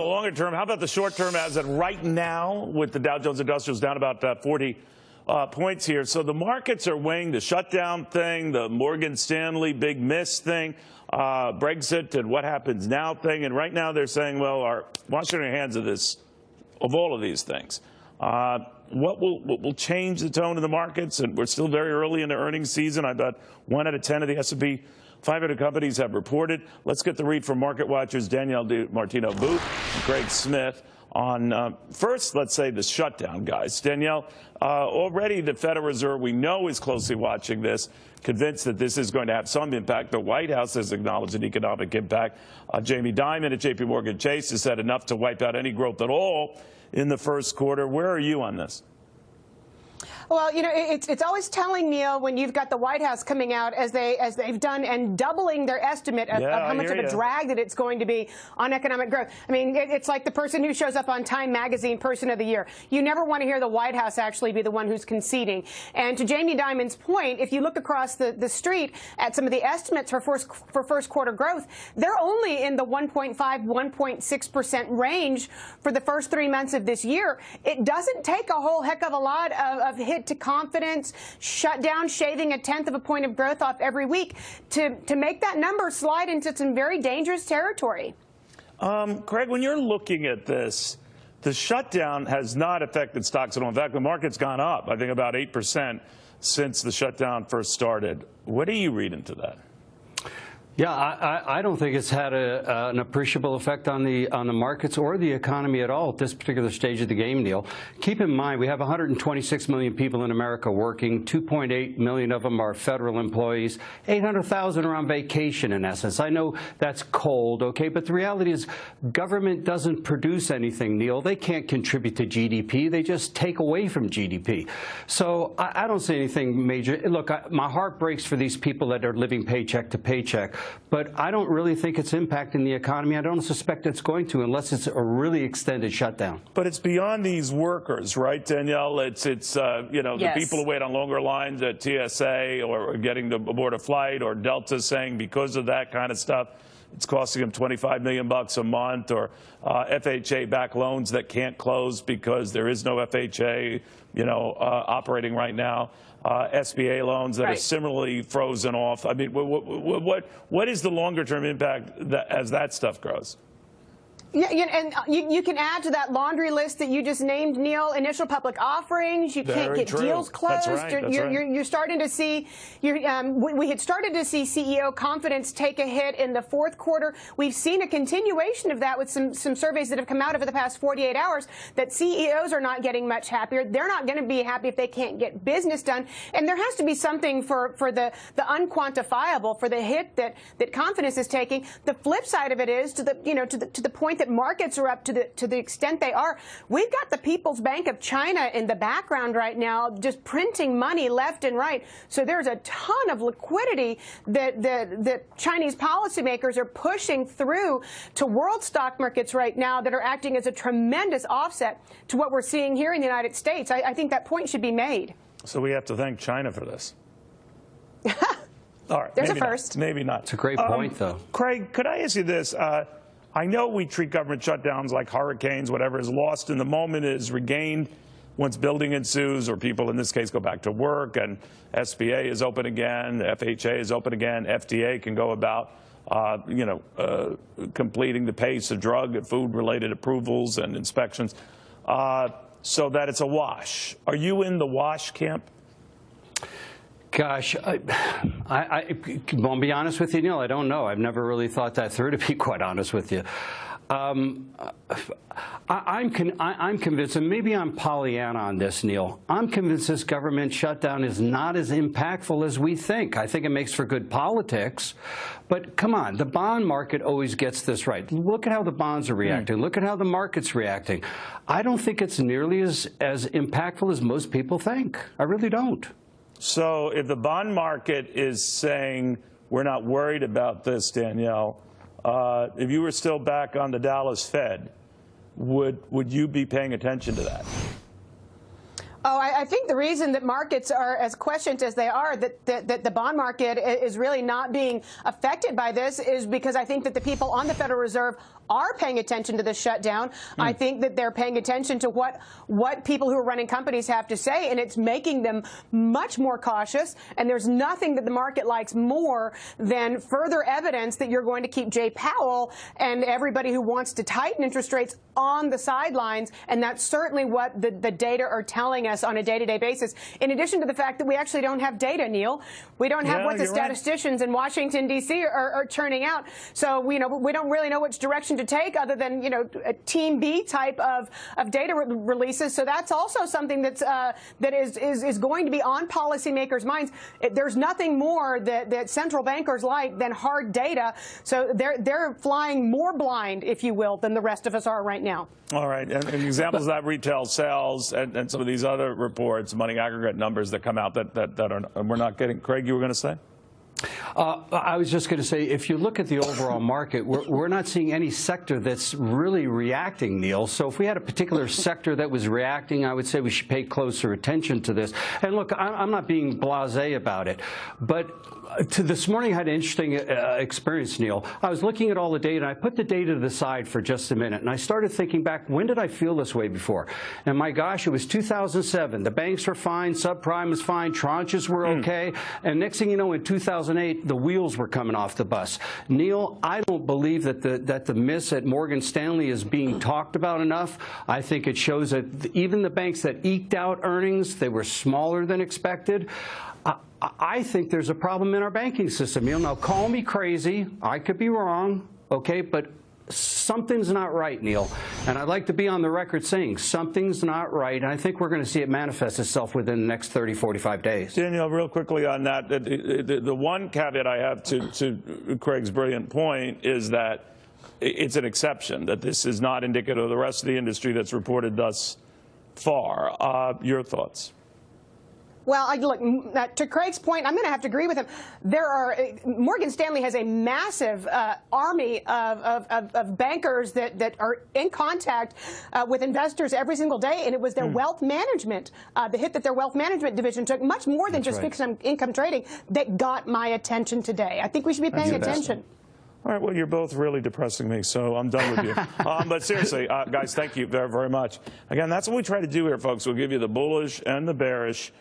longer term. How about the short term as of right now with the Dow Jones Industrials down about 40 points here? So the markets are weighing the shutdown thing, the Morgan Stanley big miss thing, Brexit and what happens now thing. And right now they're saying, well, washing our hands of this, of all of these things. What will change the tone of the markets? And we're still very early in the earnings season. I bet 1 out of 10 of the S&P 500 companies have reported. Let's get the read from market watchers Danielle DiMartino Booth and Craig Smith on, first, let's say, the shutdown, guys. Danielle, already the Federal Reserve, we know, is closely watching this, convinced that this is going to have some impact. The White House has acknowledged an economic impact. Jamie Dimon at J.P. Morgan Chase has said enough to wipe out any growth at all in the first quarter. Where are you on this? Well, you know, it's always telling, Neil, when you've got the White House coming out as they've done and doubling their estimate of how much of a drag that it's going to be on economic growth. I mean, it's like the person who shows up on Time Magazine Person of the Year. You never want to hear the White House actually be the one who's conceding. And to Jamie Dimon's point, if you look across the street at some of the estimates for first quarter growth, they're only in the 1.5, 1.6% range for the first 3 months of this year. It doesn't take a whole heck of a lot of hit to confidence, shut down, shaving 1/10 of a point of growth off every week to make that number slide into some very dangerous territory. Craig, when you're looking at this, the shutdown has not affected stocks at all. In fact, the market's gone up, I think, about 8% since the shutdown first started. What do you read into that? Yeah, I don't think it's had an appreciable effect on the markets or the economy at all at this particular stage of the game, Neil. Keep in mind, we have 126 million people in America working. 2.8 million of them are federal employees. 800,000 are on vacation, in essence. I know that's cold, okay, but the reality is government doesn't produce anything, Neil. They can't contribute to GDP. They just take away from GDP. So I don't see anything major. Look, my heart breaks for these people that are living paycheck to paycheck. But I don't really think it's impacting the economy. I don't suspect it's going to unless it's a really extended shutdown. But it's beyond these workers, right, Danielle? It's you know, the people who wait on longer lines at TSA or getting to aboard a flight, or Delta saying because of that kind of stuff, it's costing them $25 million a month, or FHA-backed loans that can't close because there is no FHA, you know, operating right now. SBA loans that are similarly frozen off. I mean, what is the longer-term impact as that stuff grows? Yeah, and you can add to that laundry list that you just named, Neil, initial public offerings. You can't get deals closed. That's right. You're starting to see, we had started to see CEO confidence take a hit in the fourth quarter. We've seen a continuation of that with some surveys that have come out over the past 48 hours that CEOs are not getting much happier. They're not going to be happy if they can't get business done. And there has to be something for the unquantifiable, for the hit that confidence is taking. The flip side of it is to the point that markets are up to the extent they are. We've got the People's Bank of China in the background right now, just printing money left and right. So there's a ton of liquidity that Chinese policymakers are pushing through to world stock markets right now that are acting as a tremendous offset to what we're seeing here in the United States. I think that point should be made. So we have to thank China for this. All right, there's a first. Maybe not. It's a great point, though. Craig, could I ask you this? I know we treat government shutdowns like hurricanes. Whatever is lost in the moment is regained once building ensues, or people in this case go back to work, and SBA is open again, FHA is open again, FDA can go about completing the pace of drug and food-related approvals and inspections, so that it's a wash. Are you in the wash camp? Gosh, I won't be honest with you, Neil. I don't know. I've never really thought that through, to be quite honest with you. I'm convinced, and maybe I'm Pollyanna on this, Neil. I'm convinced this government shutdown is not as impactful as we think. I think it makes for good politics. But come on, the bond market always gets this right. Look at how the bonds are reacting. Look at how the market's reacting. I don't think it's nearly as impactful as most people think. I really don't. So if the bond market is saying we're not worried about this, Danielle, if you were still back on the Dallas Fed, would you be paying attention to that? Oh, I think the reason that markets are as questioned as they are, that the bond market is really not being affected by this, is because I think that the people on the Federal Reserve are paying attention to the shutdown. I think that they're paying attention to what people who are running companies have to say, and it's making them much more cautious. And there's nothing that the market likes more than further evidence that you're going to keep Jay Powell and everybody who wants to tighten interest rates on the sidelines. And that's certainly what the data are telling us on a day-to-day basis. In addition to the fact that we actually don't have data, Neil. We don't have what the statisticians in Washington, D.C. are churning out. So, we don't really know which direction to take other than, a Team B type of data releases. So that's also something that is going to be on policymakers' minds. There's nothing more that central bankers like than hard data. So they're flying more blind, if you will, than the rest of us are right now. All right. And examples of that, retail sales and some of these other reports, money aggregate numbers that come out that we're not getting. Craig, you were going to say? I was just going to say, if you look at the overall market, we're not seeing any sector that's really reacting, Neil. So if we had a particular sector that was reacting, I would say we should pay closer attention to this. And look, I'm not being blasé about it, but this morning I had an interesting experience, Neil. I was looking at all the data, and I put the data to the side for just a minute, and I started thinking back, when did I feel this way before? And my gosh, it was 2007. The banks were fine, subprime was fine, tranches were okay, and next thing you know, in 2008, the wheels were coming off the bus. Neil, I don't believe that the miss at Morgan Stanley is being talked about enough. I think it shows that even the banks that eked out earnings, they were smaller than expected. I think there's a problem in our banking system. Now, call me crazy. I could be wrong, okay? But something's not right, Neil. And I'd like to be on the record saying something's not right. And I think we're going to see it manifest itself within the next 30, 45 days. Danielle, real quickly on that, the one caveat I have to Craig's brilliant point is that it's an exception, that this is not indicative of the rest of the industry that's reported thus far. Your thoughts? Well, look, to Craig's point, I'm going to have to agree with him. Morgan Stanley has a massive army of bankers that are in contact with investors every single day, and it was their wealth management, the hit that their wealth management division took, much more than just fixed income trading, that got my attention today. I think we should be paying attention. All right, well, you're both really depressing me, so I'm done with you. But seriously, guys, thank you very, very much. Again, that's what we try to do here, folks. We'll give you the bullish and the bearish